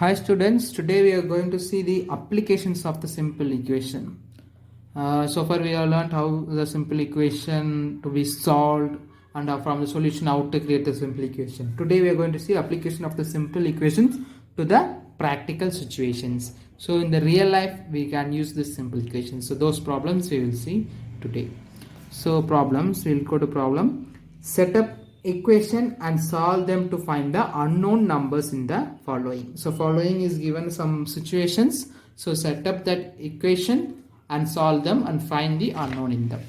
Hi students, today we are going to see the applications of the simple equation. So far we have learned how the simple equation to be solved and from the solution how to create the simple equation. Today we are going to see application of the simple equations to the practical situations. So in the real life we can use this simple equation. So those problems we will see today. So problems, we'll go to problem. Set up equation and solve them to find the unknown numbers in the following. So following is given some situations. So set up that equation and solve them and find the unknown in them.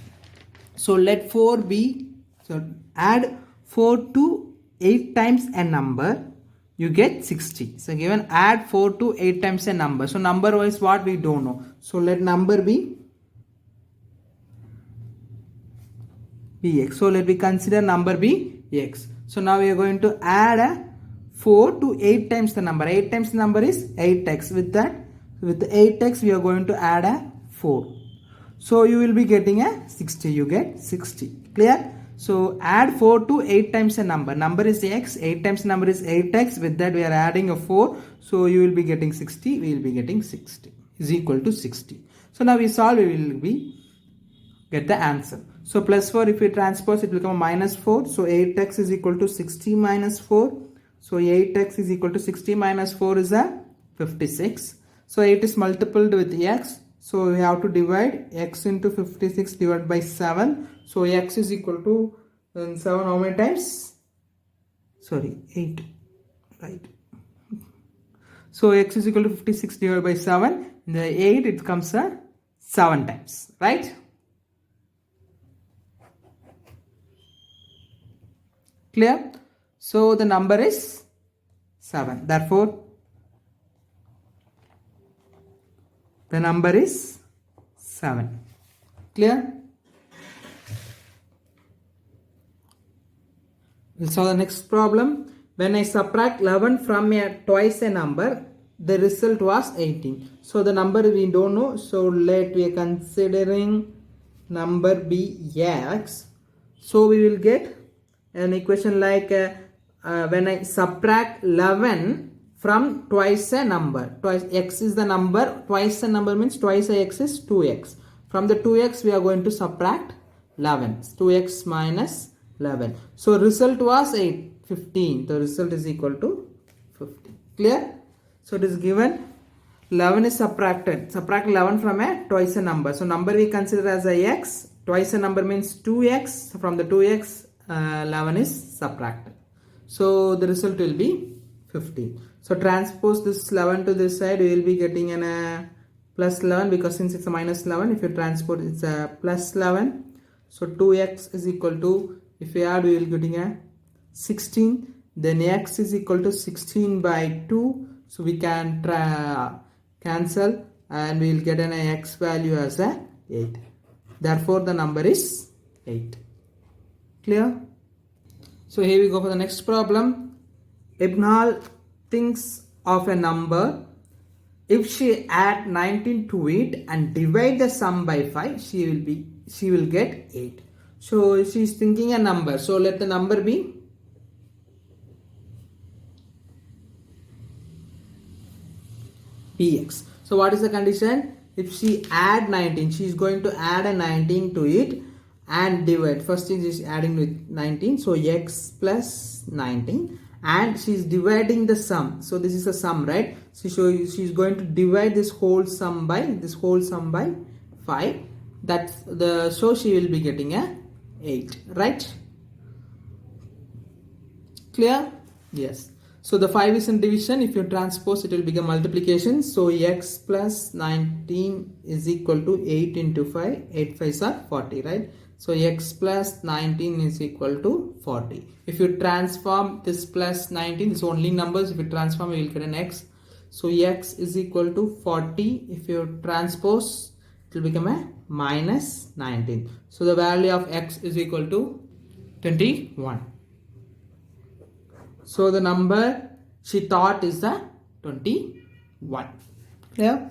So let 4 be, so add 4 to 8 times a number, you get 60. So given add 4 to 8 times a number. So number wise what we don't know. So let number be x. So let me consider number be x. So now we are going to add 4 to 8 times the number. 8 times the number is 8x. With that, with 8x we are going to add a 4. So you will be getting a 60. You get 60. Clear? So add 4 to 8 times a number. Number is x. 8 times the number is 8x. With that we are adding a 4. So you will be getting 60. We will be getting 60 is equal to 60. So now we solve. We will be get the answer. So plus 4, if we transpose, it will become minus 4. So 8x is equal to 60 minus 4. So 8x is equal to 60 minus 4 is a 56. So 8 is multiplied with x. So we have to divide x into 56 divided by 7. So x is equal to 7 how many times? Sorry, 8. Right. So x is equal to 56 divided by 7. In the 8 it comes 7 times. Right? Clear? So the number is 7. Therefore, the number is 7. Clear? We'll solve the next problem. When I subtract 11 from twice a number, the result was 18. So the number we don't know. So let we are considering number be x. So we will get an equation like when I subtract 11 from twice a number, twice x is the number, twice a number means twice a x is 2x. From the 2x we are going to subtract 11, 2x minus 11. So result was 15. The result is equal to 15. Clear? So it is given 11 is subtracted. Subtract 11 from a twice a number. So number we consider as a x. Twice a number means 2x. From the 2x 11 is subtracted. So the result will be 15. So transpose this 11 to this side, we will be getting an plus 11 because since it's a minus 11, if you transpose it's a plus 11. So 2x is equal to, if we add we will getting a 16. Then x is equal to 16 by 2. So we can cancel and we will get an x value as a 8. Therefore the number is 8. Clear? So here we go for the next problem. Ibnal thinks of a number. If she add 19 to it and divide the sum by 5, she will get 8. So she is thinking a number. So let the number be px. So what is the condition? If she add 19, she is going to add a 19 to it and divide. First thing is adding with 19, so x plus 19, and she is dividing the sum. So this is a sum, right? So she is going to divide this whole sum by 5. That's the, so she will be getting a 8, right? Clear? Yes. So the 5 is in division. If you transpose, it will become multiplication. So x plus 19 is equal to 8 into 5. 8 5s are 40, right? So x plus 19 is equal to 40. If you transform this plus 19, this only numbers. If you transform, you will get an x. So x is equal to 40. If you transpose, it will become a minus 19. So the value of x is equal to 21. So the number she thought is the 21. Clear?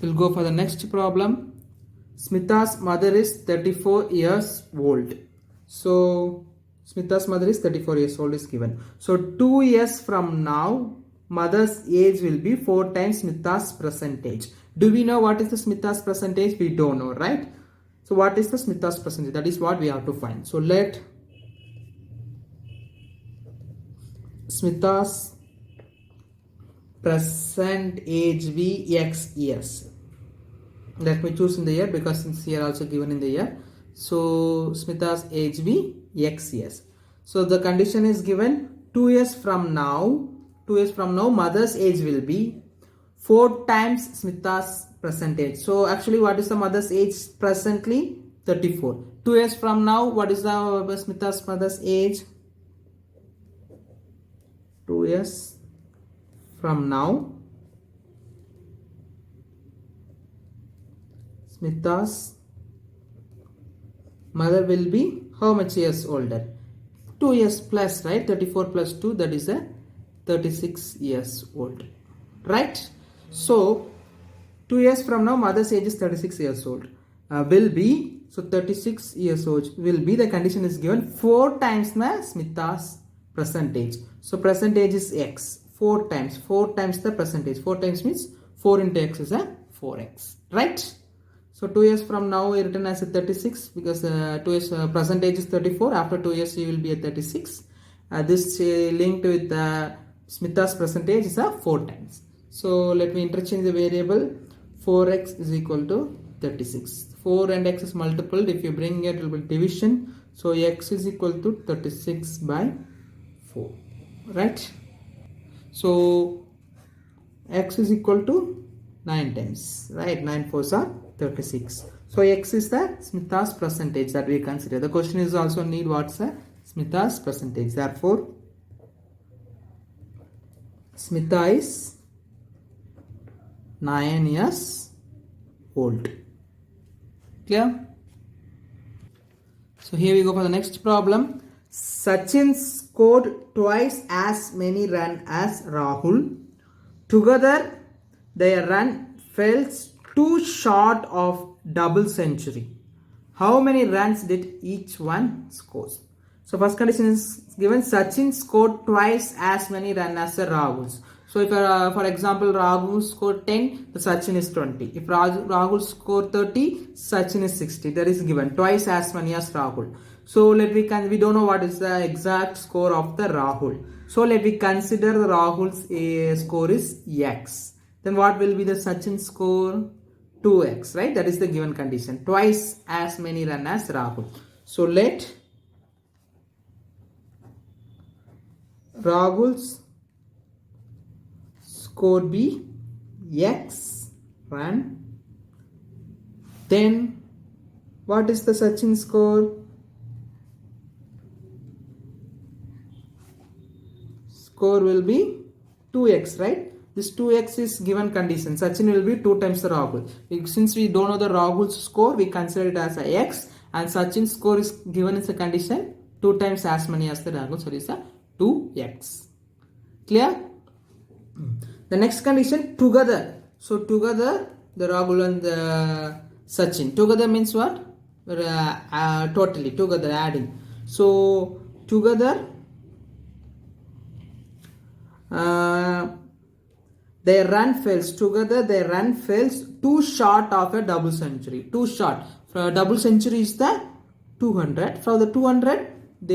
We'll go for the next problem. Smita's mother is 34 years old. So Smita's mother is 34 years old is given. So 2 years from now, mother's age will be 4 times Smita's present age. Do we know what is the Smita's present age? We don't know, right? So what is the Smita's present age? That is what we have to find. So let Smita's present age be X years. Let me choose in the year because it's here also given in the year. So Smita's age be X years. So the condition is given 2 years from now. 2 years from now, mother's age will be 4 times Smita's present age. So actually, what is the mother's age presently? 34. 2 years from now, what is the Smita's mother's age? 2 years from now, Smita's mother will be how much years older? 2 years plus, right? 34 plus 2, that is a 36 years old, right? So 2 years from now, mother's age is 36 years old. Will be, so 36 years old will be, the condition is given 4 times the Smita's present age. So present age is X. 4 times the percentage. 4 times means 4 into X is a 4X, right? So 2 years from now we written as a 36 because 2 years present age is 34. After 2 years you will be at 36. This linked with Smita's present age is a 4 times. So let me interchange the variable. 4x is equal to 36. 4 and x is multiplied. If you bring it will be division. So x is equal to 36 by 4, right? So x is equal to 9 times, right? 9 4s are 36. So x is the Smita's percentage that we consider. The question is also need what's the Smita's percentage. Therefore, Smita is 9 years old. Clear? So here we go for the next problem. Sachin scored twice as many runs as Rahul. Together, their run fell too short of double century. How many runs did each one score? So first condition is given. Sachin scored twice as many runs as Rahul. So if for example Rahul scored 10, the Sachin is 20. If Rahul scored 30, Sachin is 60. That is given twice as many as Rahul. So we don't know what is the exact score of the Rahul. So let me consider the Rahul's score is X. Then what will be the Sachin score? 2x, right? That is the given condition. Twice as many runs as Rahul. So let Rahul's score be X run. Then what is the Sachin score? Score will be 2x, right? This 2x is given condition. Sachin will be 2 times the Rahul. Since we don't know the Rahul's score, we consider it as a x, and Sachin's score is given as a condition 2 times as many as the Rahul. So it is a 2x. Clear? The next condition, together. So together, the Rahul and the Sachin. Together means what? Totally, together, adding. So together, their run fails. Together, their run fails too short of a double century. Too short. For a double century is the 200. For the 200,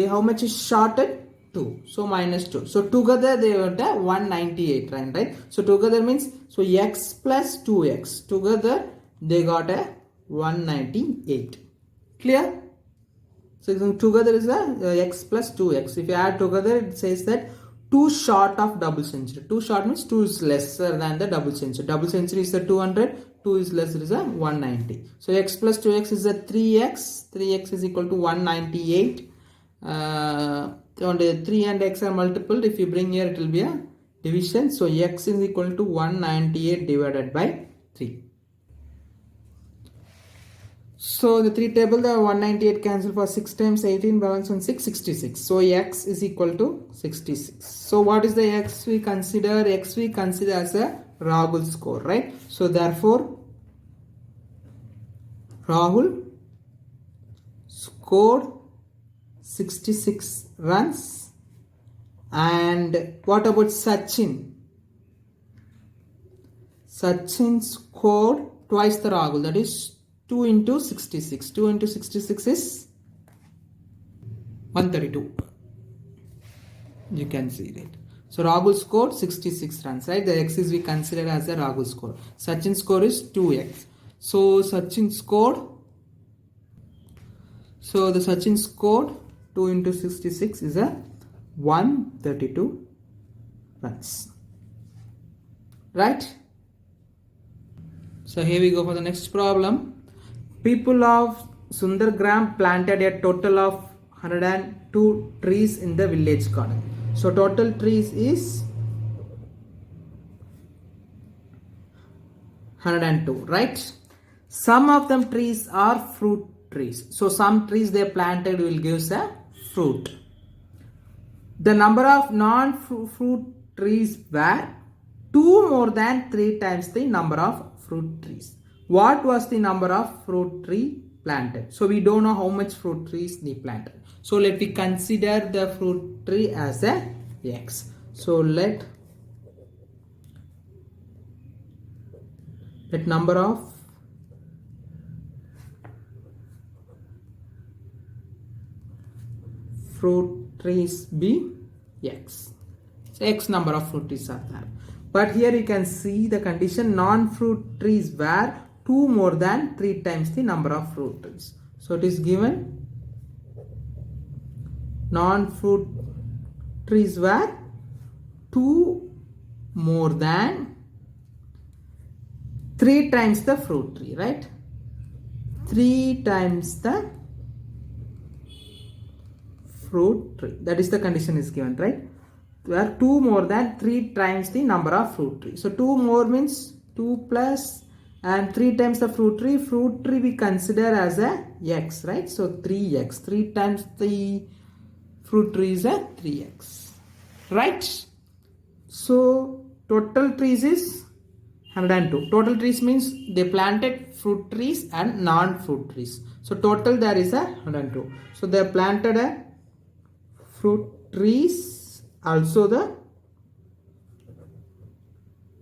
how much is shorted? 2. So minus 2. So together they were the 198 run, right? So together means, so x plus 2x. Together they got a 198. Clear? So together is a x plus 2x. If you add together, it says that 2 short of double century. 2 short means 2 is lesser than the double century. Double century is the 200. 2 is lesser is a 190. So x plus 2x is a 3x. 3x is equal to 198. 3 and x are multiplied. If you bring here, it will be a division. So x is equal to 198 divided by 3. So the 3 table, the 198 cancel for 6 times 18, balance on 6, 66. So x is equal to 66. So what is the x we consider? X we consider as a Rahul score, right? So therefore, Rahul scored 66 runs. And what about Sachin? Sachin scored twice the Rahul, that is 2 into 66. 2 into 66 is 132. You can see that. So Rahul scored 66 runs, right? The x is we consider as the Rahul score. Sachin score is 2x. So Sachin scored. So the Sachin scored 2 into 66 is a 132 runs. Right? So here we go for the next problem. People of Sundargram planted a total of 102 trees in the village garden. So total trees is 102, right? Some of them trees are fruit trees. So some trees they planted will give us a fruit. The number of non-fruit trees were 2 more than 3 times the number of fruit trees. What was the number of fruit tree planted? So we don't know how much fruit trees they planted. So let me consider the fruit tree as a x. So let number of fruit trees be x. So x number of fruit trees are there. But here you can see the condition non-fruit trees were 2 more than 3 times the number of fruit trees. So it is given non-fruit trees were 2 more than 3 times the fruit tree, right? 3 times the fruit tree. That is the condition is given, right? Where 2 more than 3 times the number of fruit tree. So 2 more means 2 plus and 3 times the fruit tree. Fruit tree we consider as a x, right? So 3x. 3 times the fruit tree is a 3x, right? So total trees is 102. Total trees means they planted fruit trees and non-fruit trees. So total there is a 102. So they planted a fruit trees, also the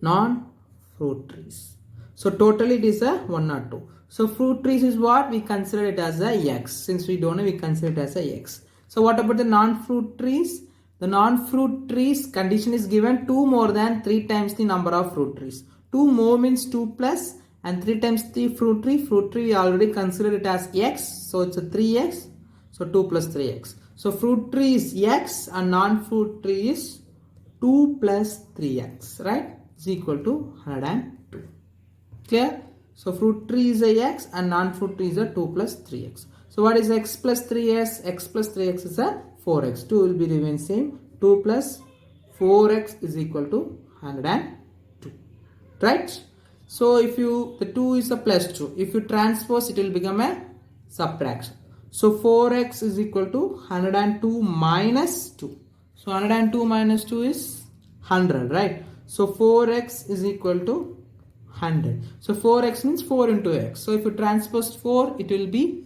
non-fruit trees. So total it is a 102. So fruit trees is what we consider it as a x. Since we don't know, we consider it as a x. So what about the non-fruit trees? The non-fruit trees condition is given 2 more than 3 times the number of fruit trees. 2 more means 2 plus and 3 times the fruit tree. Fruit tree we already consider it as x. So it's a 3x. So 2 plus 3x. So fruit tree is x and non-fruit tree is 2 plus 3x, right? Is equal to 102. Clear? So fruit tree is a x and non-fruit tree is a 2 plus 3x. So what is x plus 3s? X plus 3x is a 4x. 2 will be remain same. 2 plus 4x is equal to 102. Right? So if you, the 2 is a plus 2. If you transpose, it will become a subtraction. So 4x is equal to 102 minus 2. So 102 minus 2 is 100, right? So 4x is equal to 100. So 4x means 4 into x. So if you transpose 4, it will be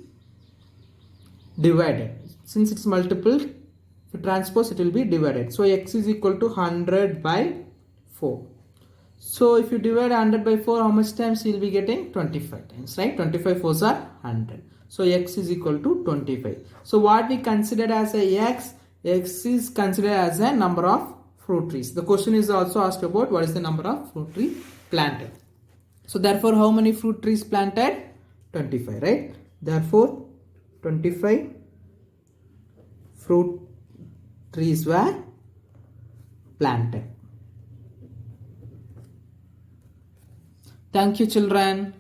divided. Since it's multiple, if you transpose, it will be divided. So x is equal to 100 by 4. So if you divide 100 by 4, how much times you will be getting? 25 times, right? 25 4s are 100. So x is equal to 25. So what we considered as a x is considered as a number of fruit trees. The question is also asked about what is the number of fruit tree planted. So therefore, how many fruit trees planted? 25, right? Therefore, 25 fruit trees were planted. Thank you, children.